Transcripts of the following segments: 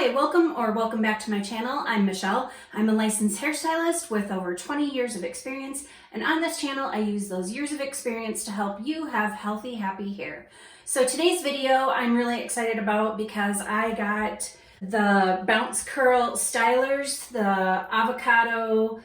Hi, welcome back to my channel. I'm Michelle. I'm a licensed hairstylist with over 20 years of experience, and on this channel I use those years of experience to help you have healthy, happy hair. So today's video I'm really excited about because I got the Bounce Curl Stylers, the Avocado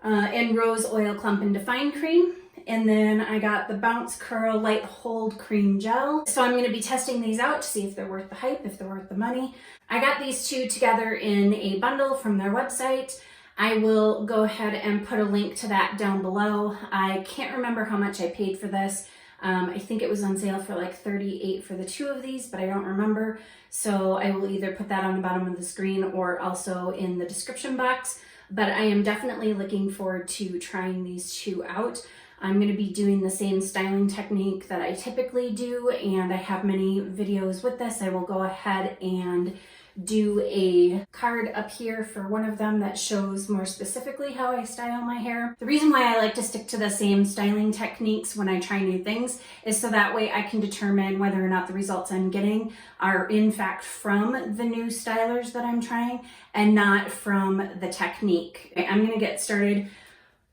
and Rose Oil Clump and Define Cream. And then I got the Bounce Curl Light Hold Cream Gel. So I'm going to be testing these out to see if they're worth the hype, if they're worth the money. I got these two together in a bundle from their website. I will go ahead and put a link to that down below. I can't remember how much I paid for this. I think it was on sale for like $38 for the two of these, but I don't remember. So I will either put that on the bottom of the screen or also in the description box. But I am definitely looking forward to trying these two out. I'm going to be doing the same styling technique that I typically do, and I have many videos with this. I will go ahead and do a card up here for one of them that shows more specifically how I style my hair. The reason why I like to stick to the same styling techniques when I try new things is so that way I can determine whether or not the results I'm getting are in fact from the new stylers that I'm trying and not from the technique. Okay, I'm going to get started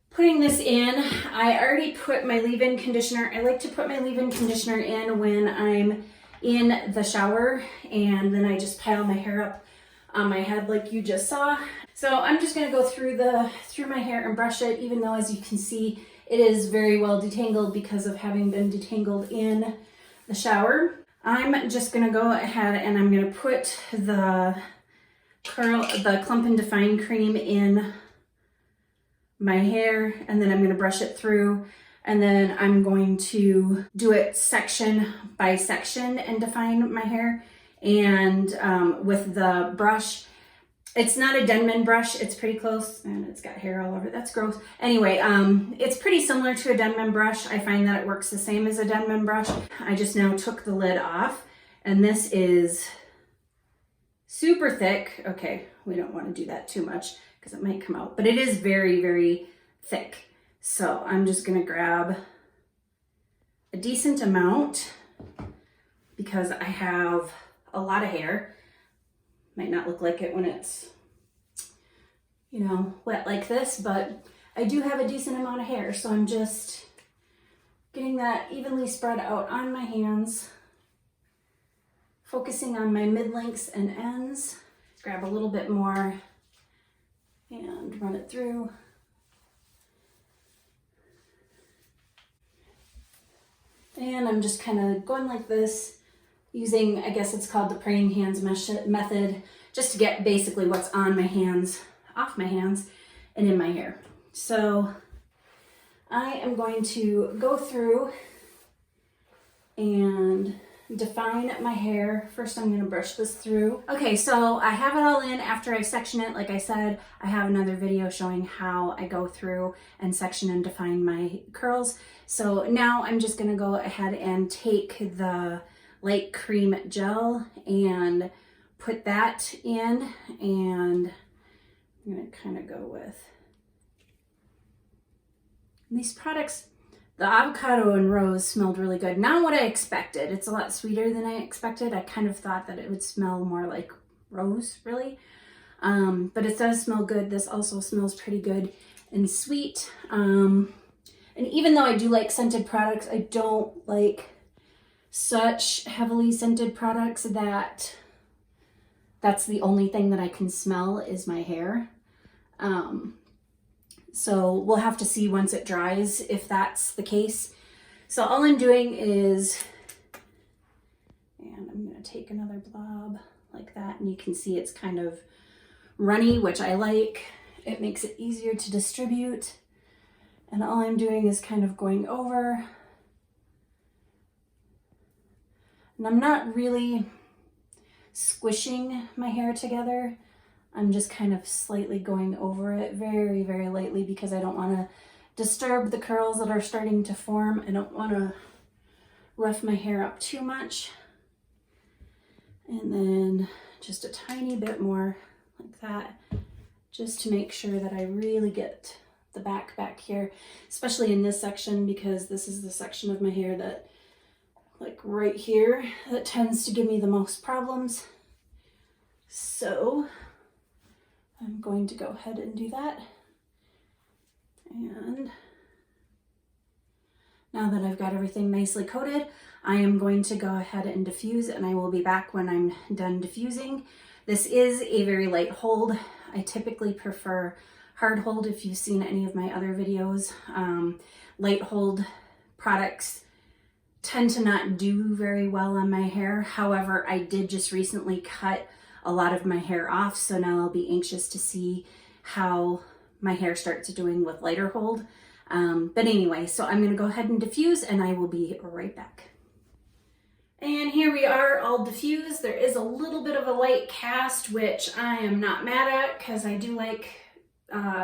putting this in. I already put my leave-in conditioner. I like to put my leave-in conditioner in when I'm in the shower, and then I just pile my hair up on my head like you just saw. So I'm just gonna go through my hair and brush it, even though as you can see it is very well detangled because of having been detangled in the shower. I'm just gonna go ahead and I'm gonna put the Clump and Define cream in my hair, and then I'm going to brush it through, and then I'm going to do it section by section and define my hair. And with the brush, it's not a Denman brush, it's pretty close, and it's got hair all over it. That's gross. Anyway, it's pretty similar to a Denman brush. I find that it works the same as a Denman brush. I just now took the lid off, and this is super thick. Okay, we don't want to do that too much because it might come out, but it is very, very thick. So I'm just gonna grab a decent amount because I have a lot of hair. Might not look like it when it's, you know, wet like this, but I do have a decent amount of hair. So I'm just getting that evenly spread out on my hands, focusing on my mid-lengths and ends. Grab a little bit more and run it through. And I'm just kind of going like this, using, I guess it's called the praying hands method, just to get basically what's on my hands, off my hands, and in my hair. So I am going to go through and define my hair. First I'm going to brush this through. Okay, so I have it all in after I section it. Like I said, I have another video showing how I go through and section and define my curls. So now I'm just going to go ahead and take the light cream gel and put that in, and I'm going to kind of go with these products. The avocado and rose smelled really good. Not what I expected. It's a lot sweeter than I expected. I kind of thought that it would smell more like rose, really. But it does smell good. This also smells pretty good and sweet. And even though I do like scented products, I don't like such heavily scented products that's the only thing that I can smell is my hair. So we'll have to see once it dries if that's the case. So all I'm doing is, and I'm going to take another blob like that, and you can see it's kind of runny, which I like. It makes it easier to distribute. And all I'm doing is kind of going over. And I'm not really squishing my hair together. I'm just kind of slightly going over it very, very lightly because I don't want to disturb the curls that are starting to form. I don't want to rough my hair up too much. And then just a tiny bit more like that, just to make sure that I really get the back here, especially in this section, because this is the section of my hair that, like right here, that tends to give me the most problems. So So I'm going to go ahead and do that. And now that I've got everything nicely coated, I am going to go ahead and diffuse, and I will be back when I'm done diffusing. This is a very light hold. I typically prefer hard hold if you've seen any of my other videos. Light hold products tend to not do very well on my hair. However, I did just recently cut a lot of my hair off, so now I'll be anxious to see how my hair starts doing with lighter hold. But anyway, so I'm gonna go ahead and diffuse, and I will be right back. And here we are, all diffused. There is a little bit of a light cast, which I am not mad at because I do like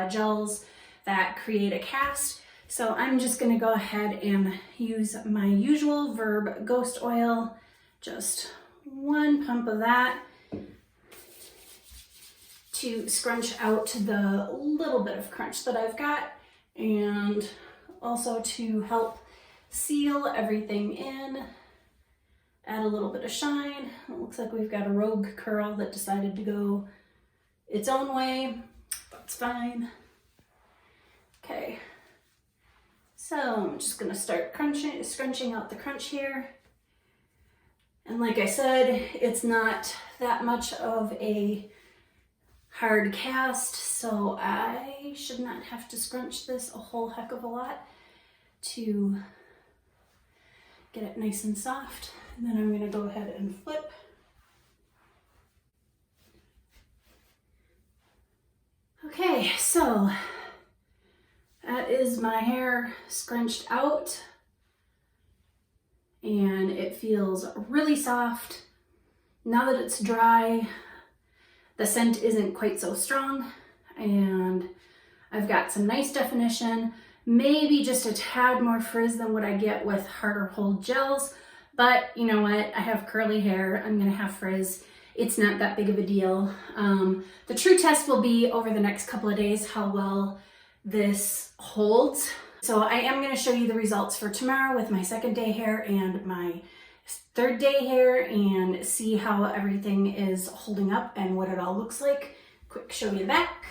gels that create a cast. So I'm just gonna go ahead and use my usual Verb Ghost Oil, just 1 pump of that to scrunch out the little bit of crunch that I've got, and also to help seal everything in, add a little bit of shine. It looks like we've got a rogue curl that decided to go its own way. That's fine. Okay, so I'm just gonna start scrunching out the crunch here. And like I said, it's not that much of a hard cast, so I should not have to scrunch this a whole heck of a lot to get it nice and soft. And then I'm gonna go ahead and flip. Okay, so that is my hair scrunched out, and it feels really soft. Now that it's dry, the scent isn't quite so strong, and I've got some nice definition, maybe just a tad more frizz than what I get with harder hold gels, but you know what, I have curly hair, I'm gonna have frizz. It's not that big of a deal. The true test will be over the next couple of days how well this holds. So I am gonna show you the results for tomorrow with my second day hair and my third day hair, and see how everything is holding up and what it all looks like. Quick show you the back.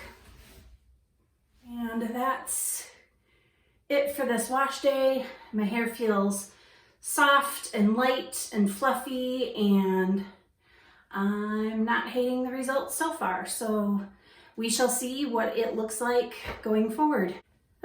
And that's it for this wash day. My hair feels soft and light and fluffy, and I'm not hating the results so far. So we shall see what it looks like going forward.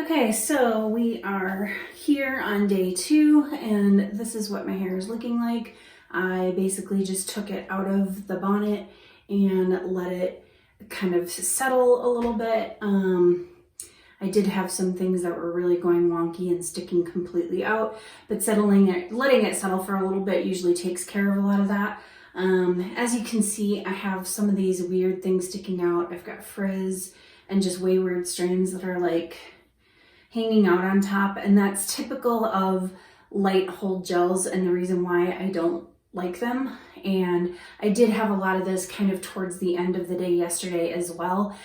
Okay, so we are here on day 2, and this is what my hair is looking like. I basically just took it out of the bonnet and let it kind of settle a little bit. I did have some things that were really going wonky and sticking completely out, but letting it settle for a little bit usually takes care of a lot of that. As you can see, I have some of these weird things sticking out. I've got frizz and just wayward strands that are like hanging out on top, and that's typical of light hold gels and the reason why I don't like them. And I did have a lot of this kind of towards the end of the day yesterday as well,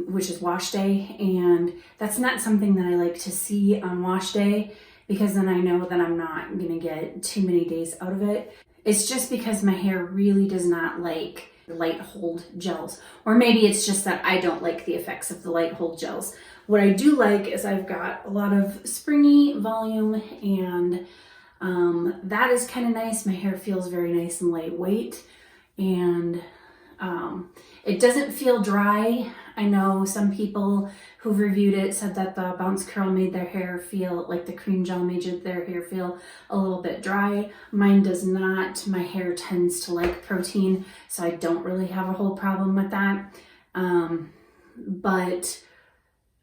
which is wash day, and that's not something that I like to see on wash day, because then I know that I'm not gonna get too many days out of it. It's just because my hair really does not like light hold gels, or maybe it's just that I don't like the effects of the light hold gels. What I do like is I've got a lot of springy volume, and that is kind of nice. My hair feels very nice and lightweight, and it doesn't feel dry. I know some people who've reviewed it said that the bounce curl made their hair feel like the cream gel made their hair feel a little bit dry. Mine does not. My hair tends to like protein, so I don't really have a whole problem with that. But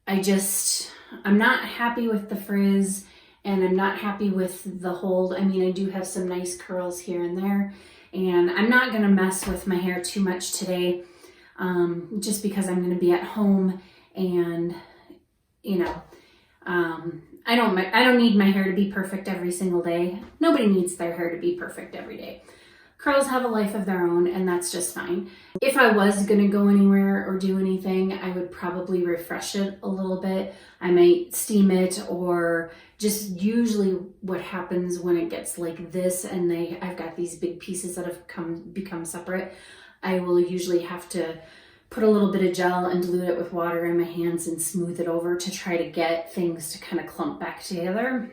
I'm not happy with the frizz, and I'm not happy with the hold. I mean, I do have some nice curls here and there, and I'm not gonna mess with my hair too much today, just because I'm gonna be at home, and you know, I don't need my hair to be perfect every single day. Nobody needs their hair to be perfect every day. Curls have a life of their own, and that's just fine. If I was gonna go anywhere or do anything, I would probably refresh it a little bit. I might steam it, or just usually what happens when it gets like this and I've got these big pieces that have become separate, I will usually have to put a little bit of gel and dilute it with water in my hands and smooth it over to try to get things to kind of clump back together.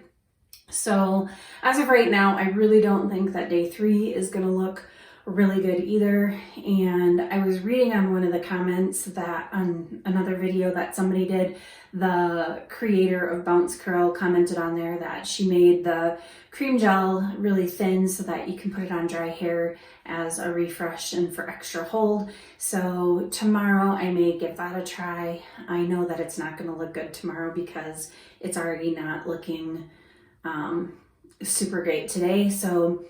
So as of right now, I really don't think that day 3 is going to look really good either. And I was reading on one of the comments that on another video that somebody did, the creator of Bounce Curl commented on there that she made the cream gel really thin so that you can put it on dry hair as a refresh and for extra hold. So tomorrow I may give that a try. I know that it's not going to look good tomorrow because it's already not looking super great today. So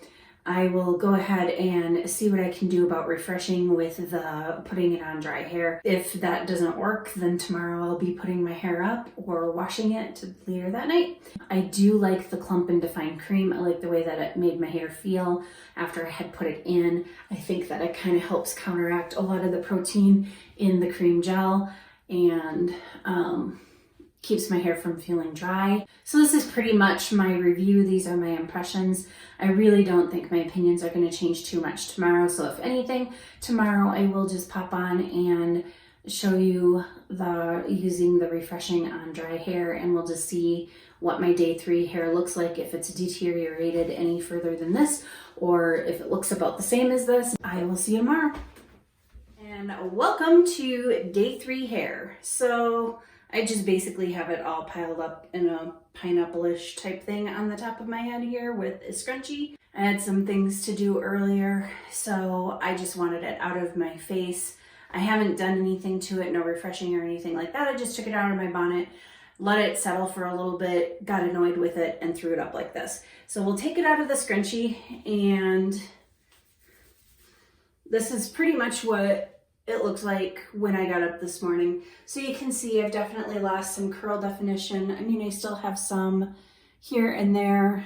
I will go ahead and see what I can do about refreshing with the putting it on dry hair. If that doesn't work, then tomorrow I'll be putting my hair up or washing it later that night. I do like the Clump and Define cream. I like the way that it made my hair feel after I had put it in. I think that it kind of helps counteract a lot of the protein in the cream gel and keeps my hair from feeling dry. So this is pretty much my review. These are my impressions. I really don't think my opinions are going to change too much tomorrow. So if anything, tomorrow I will just pop on and show you using the refreshing on dry hair, and we'll just see what my day 3 hair looks like, if it's deteriorated any further than this, or if it looks about the same as this. I will see you tomorrow. And welcome to day 3 hair. So I just basically have it all piled up in a pineapple-ish type thing on the top of my head here with a scrunchie. I had some things to do earlier, so I just wanted it out of my face. I haven't done anything to it, no refreshing or anything like that. I just took it out of my bonnet, let it settle for a little bit, got annoyed with it, and threw it up like this. So we'll take it out of the scrunchie, and this is pretty much what it looks like when I got up this morning. So you can see I've definitely lost some curl definition. I mean, I still have some here and there,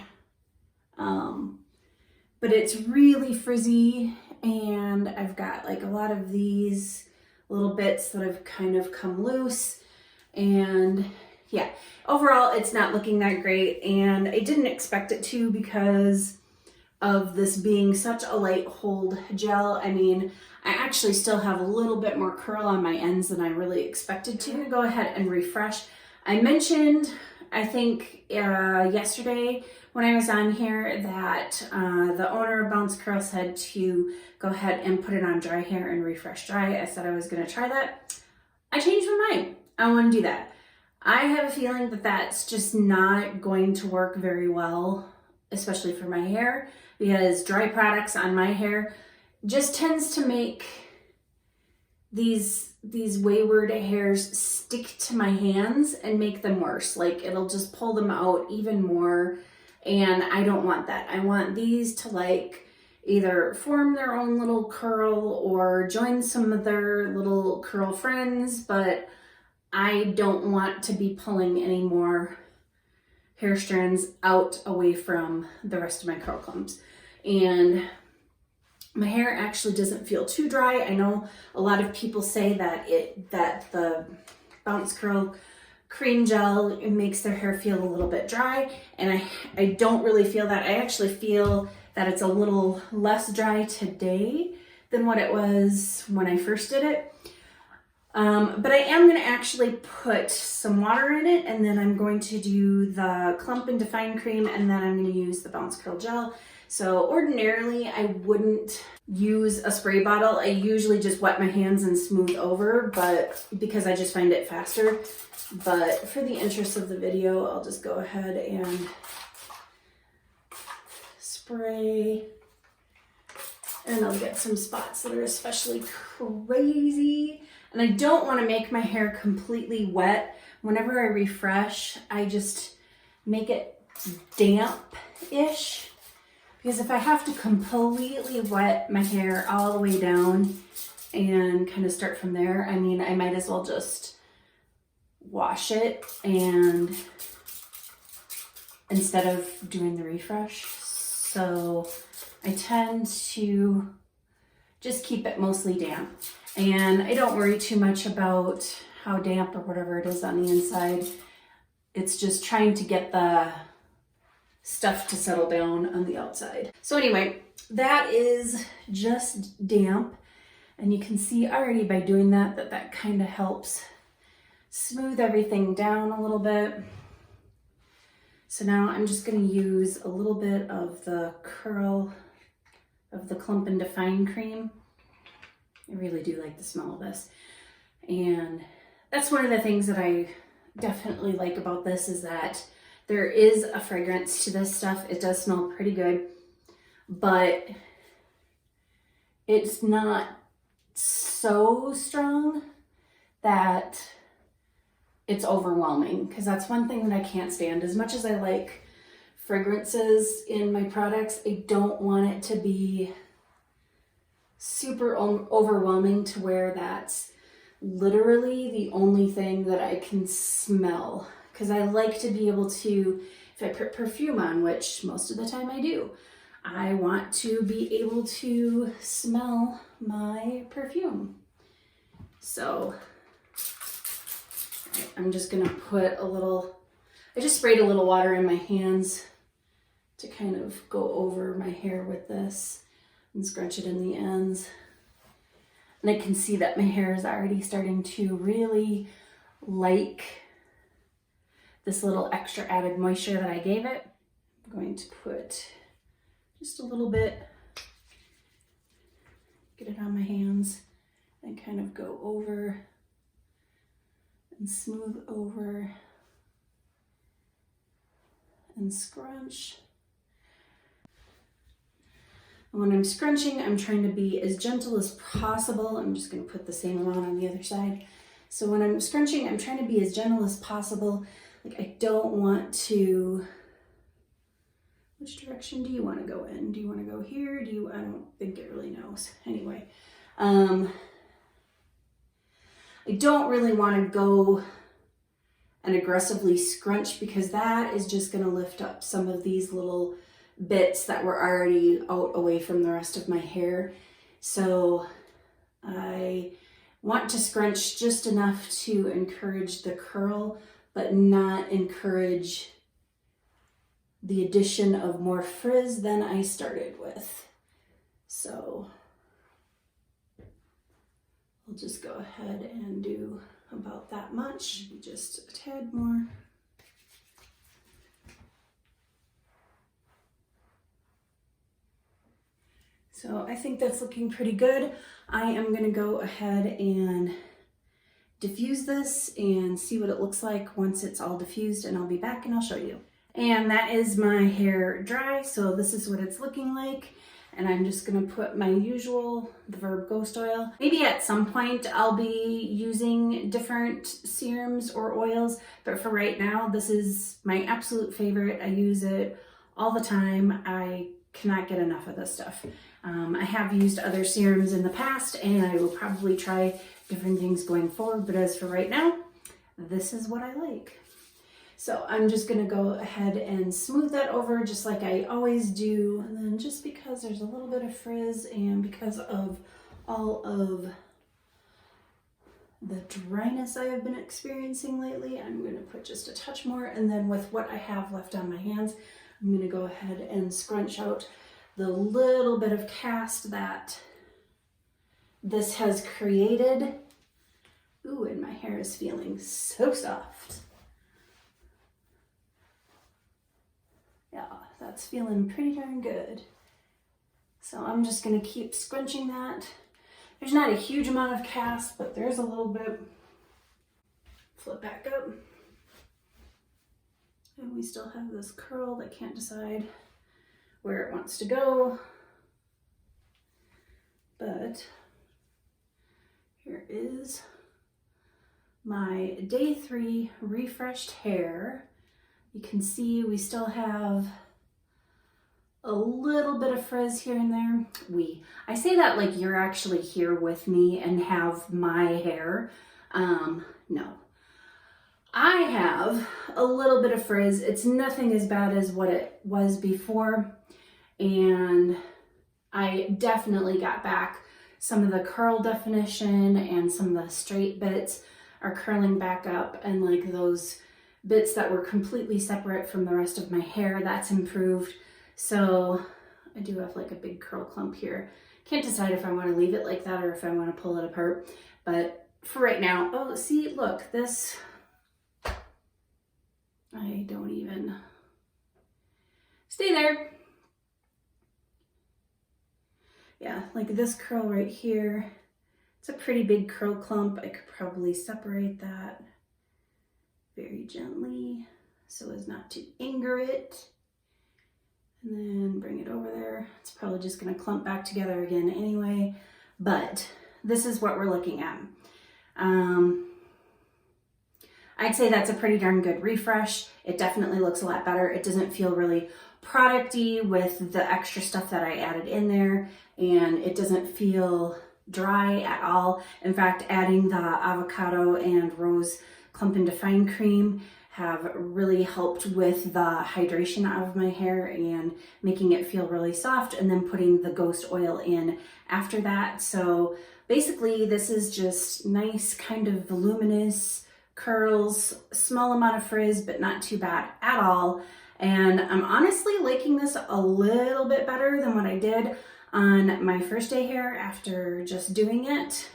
but it's really frizzy, and I've got like a lot of these little bits that have kind of come loose, and yeah, overall it's not looking that great, and I didn't expect it to because of this being such a light hold gel. I mean, I actually still have a little bit more curl on my ends than I really expected to. I'm gonna go ahead and refresh. I mentioned, I think yesterday when I was on here, that the owner of Bounce Curl said to go ahead and put it on dry hair and refresh dry. I said I was gonna try that. I changed my mind. I wanna do that. I have a feeling that that's just not going to work very well, especially for my hair, because dry products on my hair just tends to make these wayward hairs stick to my hands and make them worse. Like, it'll just pull them out even more, and I don't want that. I want these to like either form their own little curl or join some of their little curl friends, but I don't want to be pulling any more hair strands out away from the rest of my curl clumps. And my hair actually doesn't feel too dry. I know a lot of people say that the Bounce Curl cream gel, it makes their hair feel a little bit dry, and I don't really feel that. I actually feel that it's a little less dry today than what it was when I first did it. But I am going to actually put some water in it, and then I'm going to do the Clump and Define cream, and then I'm going to use the Bounce Curl gel. So ordinarily I wouldn't use a spray bottle. I usually just wet my hands and smooth over, but because I just find it faster. But for the interest of the video, I'll just go ahead and spray, and I'll get some spots that are especially crazy. And I don't want to make my hair completely wet. Whenever I refresh, I just make it damp-ish. Because if I have to completely wet my hair all the way down and kind of start from there, I mean, I might as well just wash it and instead of doing the refresh. So I tend to just keep it mostly damp. And I don't worry too much about how damp or whatever it is on the inside. It's just trying to get the stuff to settle down on the outside. So anyway, that is just damp. And you can see already by doing that that kind of helps smooth everything down a little bit. So now I'm just going to use a little bit of the curl of the Clump and Define cream. I really do like the smell of this. And that's one of the things that I definitely like about this, is that there is a fragrance to this stuff. It does smell pretty good, but it's not so strong that it's overwhelming, because that's one thing that I can't stand. As much as I like fragrances in my products, I don't want it to be super overwhelming to where that's literally the only thing that I can smell. Because I like to be able to, if I put perfume on, which most of the time I do, I want to be able to smell my perfume. So I'm just gonna put a little, I just sprayed a little water in my hands to kind of go over my hair with this and scrunch it in the ends. And I can see that my hair is already starting to really like this little extra added moisture that I gave it. I'm going to put just a little bit, get it on my hands, and kind of go over and smooth over and scrunch. And when I'm scrunching, I'm trying to be as gentle as possible. I'm just going to put the same amount on the other side. So when I'm scrunching, I'm trying to be as gentle as possible. Like, I don't want to, which direction do you want to go in? Do you want to go here? I don't think it really knows. Anyway, I don't really want to go and aggressively scrunch, because that is just going to lift up some of these little bits that were already out away from the rest of my hair. So I want to scrunch just enough to encourage the curl, but not encourage the addition of more frizz than I started with. So I'll just go ahead and do about that much, just a tad more. So I think that's looking pretty good. I am gonna go ahead and diffuse this and see what it looks like once it's all diffused, and I'll be back and I'll show you. And that is my hair dry, so this is what it's looking like. And I'm just gonna put my usual, the Verb Ghost Oil. Maybe at some point I'll be using different serums or oils, but for right now, this is my absolute favorite. I use it all the time. I cannot get enough of this stuff. I have used other serums in the past, and I will probably try different things going forward, but as for right now, this is what I like. So I'm just gonna go ahead and smooth that over just like I always do. And then just because there's a little bit of frizz and because of all of the dryness I have been experiencing lately, I'm gonna put just a touch more. And then with what I have left on my hands, I'm gonna go ahead and scrunch out the little bit of cast that this has created. Ooh, and my hair is feeling so soft. Yeah, that's feeling pretty darn good. So I'm just gonna keep scrunching that. There's not a huge amount of cast, but there's a little bit. Flip back up. And we still have this curl that can't decide where it wants to go. But here is my day 3 refreshed hair. You can see we still have a little bit of frizz here and there. I say that like you're actually here with me and have my hair. No. I have a little bit of frizz. It's nothing as bad as what it was before. And I definitely got back some of the curl definition, and some of the straight bits are curling back up, and like those bits that were completely separate from the rest of my hair, that's improved. So I do have like a big curl clump here. Can't decide if I want to leave it like that or if I want to pull it apart. But for right now, oh, see, look, this, I don't even, stay there. Yeah, like this curl right here, it's a pretty big curl clump. I could probably separate that very gently so as not to anger it. And then bring it over there. It's probably just gonna clump back together again anyway, but this is what we're looking at. I'd say that's a pretty darn good refresh. It definitely looks a lot better. It doesn't feel really product-y with the extra stuff that I added in there, and it doesn't feel dry at all. In fact, adding the avocado and rose clump and define cream have really helped with the hydration of my hair and making it feel really soft, and then putting the ghost oil in after that. So basically this is just nice kind of voluminous curls, small amount of frizz, but not too bad at all. And I'm honestly liking this a little bit better than what I did on my first day hair after just doing it,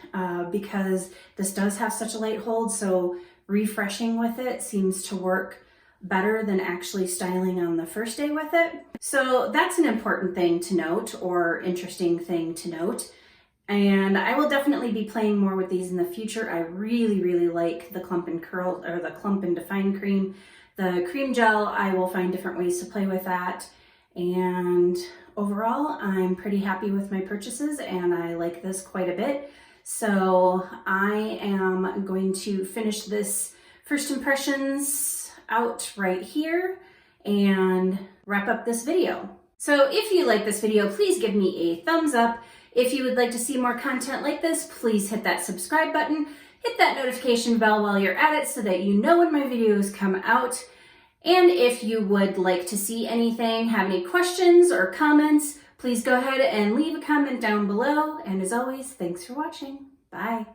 because this does have such a light hold. So refreshing with it seems to work better than actually styling on the first day with it. So that's an important thing to note, or interesting thing to note. And I will definitely be playing more with these in the future. I really like the clump and curl, or the clump and define cream. The cream gel, I will find different ways to play with that. And overall, I'm pretty happy with my purchases, and I like this quite a bit. So I am going to finish this first impressions out right here and wrap up this video. So if you like this video, please give me a thumbs up. If you would like to see more content like this, please hit that subscribe button, hit that notification bell while you're at it so that you know when my videos come out. And if you would like to see anything, have any questions or comments, please go ahead and leave a comment down below. And as always, thanks for watching. Bye.